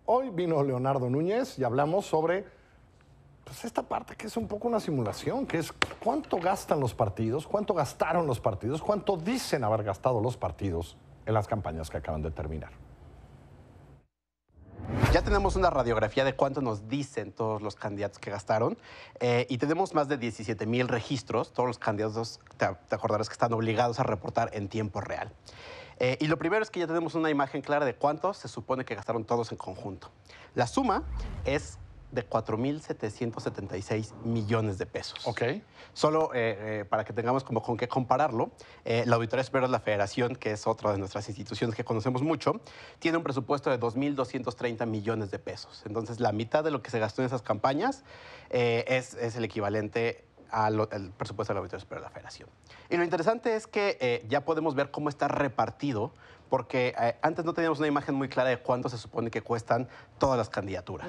Hoy vino Leonardo Núñez y hablamos sobre pues, esta parte que es un poco una simulación, que es cuánto gastan los partidos, cuánto gastaron los partidos, cuánto dicen haber gastado los partidos en las campañas que acaban de terminar. Ya tenemos una radiografía de cuánto nos dicen todos los candidatos que gastaron y tenemos más de 17,000 registros. Todos los candidatos, te acordarás que están obligados a reportar en tiempo real. Y lo primero es que ya tenemos una imagen clara de cuánto se supone que gastaron todos en conjunto. La suma es de 4,776 millones de pesos. Ok. Solo para que tengamos como con qué compararlo, la Auditoría Superior de la Federación, que es otra de nuestras instituciones que conocemos mucho, tiene un presupuesto de 2,230 millones de pesos. Entonces, la mitad de lo que se gastó en esas campañas es el equivalente al presupuesto de la Auditoría Superior de la Federación. Y lo interesante es que ya podemos ver cómo está repartido, porque antes no teníamos una imagen muy clara de cuánto se supone que cuestan todas las candidaturas.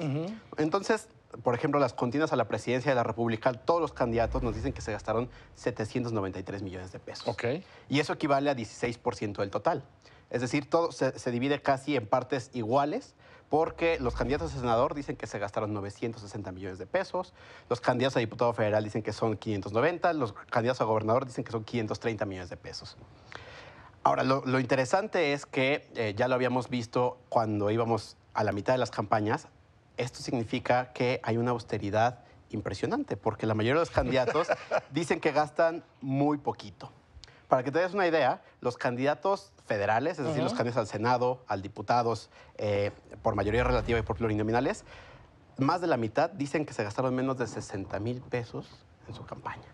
Entonces, por ejemplo, las contiendas a la presidencia de la República, todos los candidatos nos dicen que se gastaron 793 millones de pesos. Ok. Y eso equivale a 16% del total. Es decir, todo se divide casi en partes iguales, porque los candidatos a senador dicen que se gastaron 960 millones de pesos, los candidatos a diputado federal dicen que son 590, los candidatos a gobernador dicen que son 530 millones de pesos. Ahora, lo interesante es que ya lo habíamos visto cuando íbamos a la mitad de las campañas. Esto significa que hay una austeridad impresionante, porque la mayoría de los candidatos dicen que gastan muy poquito. Para que te des una idea, los candidatos federales, es decir, los candidatos al Senado, al diputados, por mayoría relativa y por plurinominales, más de la mitad dicen que se gastaron menos de 60,000 pesos en su campaña.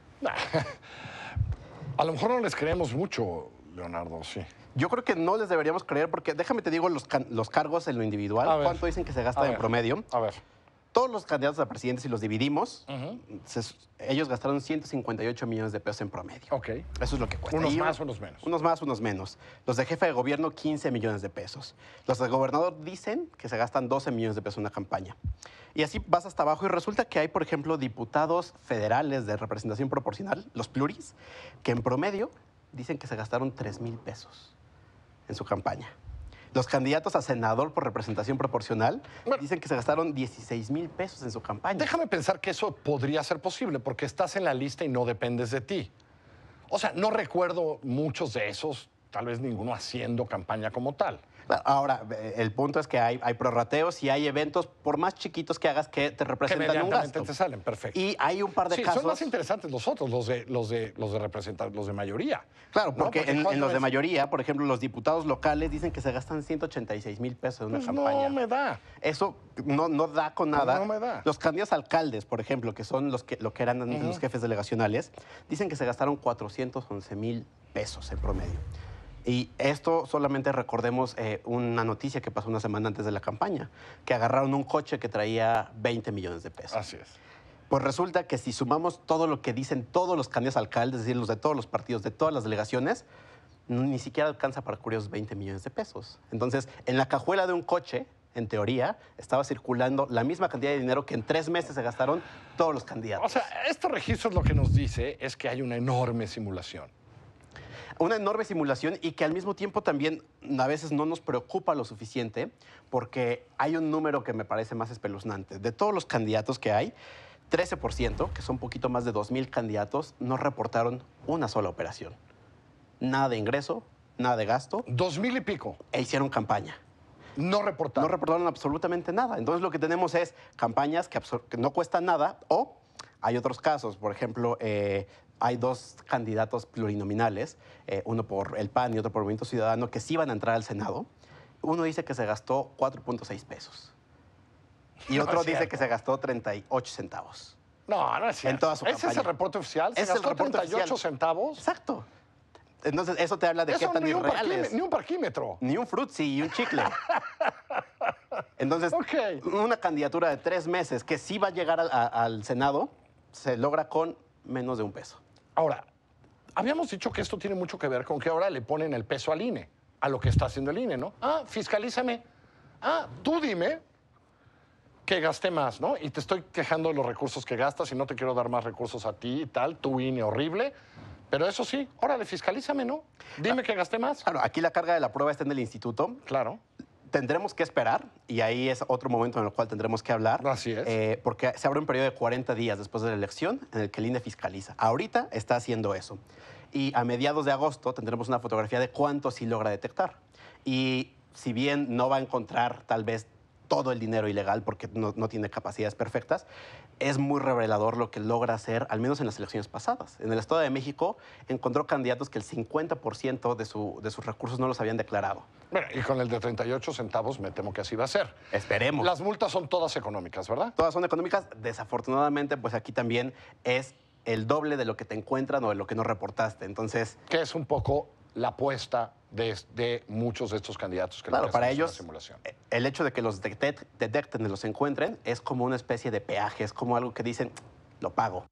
A lo mejor no les creemos mucho, Leonardo, sí. Yo creo que no les deberíamos creer, porque déjame te digo los cargos en lo individual, cuánto dicen que se gasta en promedio. A ver. Todos los candidatos a presidente, si los dividimos, ellos gastaron 158 millones de pesos en promedio. Ok. Eso es lo que cuesta. Unos más, unos menos. Unos más, unos menos. Los de jefe de gobierno, 15 millones de pesos. Los de gobernador dicen que se gastan 12 millones de pesos en una campaña. Y así vas hasta abajo y resulta que hay, por ejemplo, diputados federales de representación proporcional, los pluris, que en promedio dicen que se gastaron 3,000 pesos en su campaña. Los candidatos a senador por representación proporcional dicen que se gastaron 16,000 pesos en su campaña. Déjame pensar que eso podría ser posible, porque estás en la lista y no dependes de ti. O sea, no recuerdo muchos de esos, tal vez ninguno haciendo campaña como tal. Ahora, el punto es que hay prorrateos y hay eventos, por más chiquitos que hagas, que te representan un gasto. Te salen, perfecto. Y hay un par de casos... Son más interesantes los otros, los de representar, los de mayoría. Claro, porque en los de mayoría, por ejemplo, los diputados locales dicen que se gastan 186,000 pesos en una campaña. No me da. Eso no da con nada. No me da. Los candidatos a alcaldes, por ejemplo, que son lo que eran antes los jefes delegacionales, dicen que se gastaron 411,000 pesos en promedio. Y esto solamente recordemos una noticia que pasó una semana antes de la campaña, que agarraron un coche que traía 20 millones de pesos. Así es. Pues resulta que si sumamos todo lo que dicen todos los candidatos a alcaldes, es decir, los de todos los partidos, de todas las delegaciones, ni siquiera alcanza para cubrir esos 20 millones de pesos. Entonces, en la cajuela de un coche, en teoría, estaba circulando la misma cantidad de dinero que en 3 meses se gastaron todos los candidatos. O sea, estos registros lo que nos dice es que hay una enorme simulación. Una enorme simulación y que al mismo tiempo también a veces no nos preocupa lo suficiente, porque hay un número que me parece más espeluznante. De todos los candidatos que hay, 13%, que son un poquito más de 2,000 candidatos, no reportaron una sola operación. Nada de ingreso, nada de gasto. 2,000 y pico. E hicieron campaña. No reportaron. No reportaron absolutamente nada. Entonces lo que tenemos es campañas que no cuestan nada, o hay otros casos. Por ejemplo, hay 2 candidatos plurinominales, uno por el PAN y otro por Movimiento Ciudadano, que sí van a entrar al Senado. Uno dice que se gastó 4.6 pesos. Y otro dice que se gastó 38 centavos. No es cierto. En toda su ¿Ese campaña. es el reporte oficial? ¿Se Ese es el gastó reporte 38 oficial. centavos? Exacto. Entonces, eso te habla de qué tan irreal es. Ni un parquímetro. Ni un frutzi y un chicle. Entonces, una candidatura de 3 meses que sí va a llegar al Senado, se logra con menos de 1 peso. Ahora, habíamos dicho que esto tiene mucho que ver con que ahora le ponen el peso al INE, a lo que está haciendo el INE, ¿no? Fiscalízame. Tú dime que gasté más, ¿no? Y te estoy quejando de los recursos que gastas y no te quiero dar más recursos a ti y tal, tu INE horrible. Pero eso sí, órale, fiscalízame, ¿no? Dime que gasté más. Claro, aquí la carga de la prueba está en el instituto. Claro. tendremos que esperar, y ahí es otro momento en el cual tendremos que hablar. Así es. Porque se abre un periodo de 40 días después de la elección en el que el INE fiscaliza. Ahorita está haciendo eso. Y a mediados de agosto tendremos una fotografía de cuánto sí logra detectar. Y si bien no va a encontrar tal vez todo el dinero ilegal porque no tiene capacidades perfectas, es muy revelador lo que logra hacer, al menos en las elecciones pasadas. En el Estado de México encontró candidatos que el 50% de sus recursos no los habían declarado. Bueno, y con el de 38 centavos me temo que así va a ser. Esperemos. Las multas son todas económicas, ¿verdad? Todas son económicas. Desafortunadamente, pues aquí también es el doble de lo que te encuentran o de lo que no reportaste. Entonces, Que es un poco la apuesta de muchos de estos candidatos que claro, le para hacemos una ellos, simulación. el hecho de que los detecten y los encuentren es como una especie de peaje, es como algo que dicen, lo pago.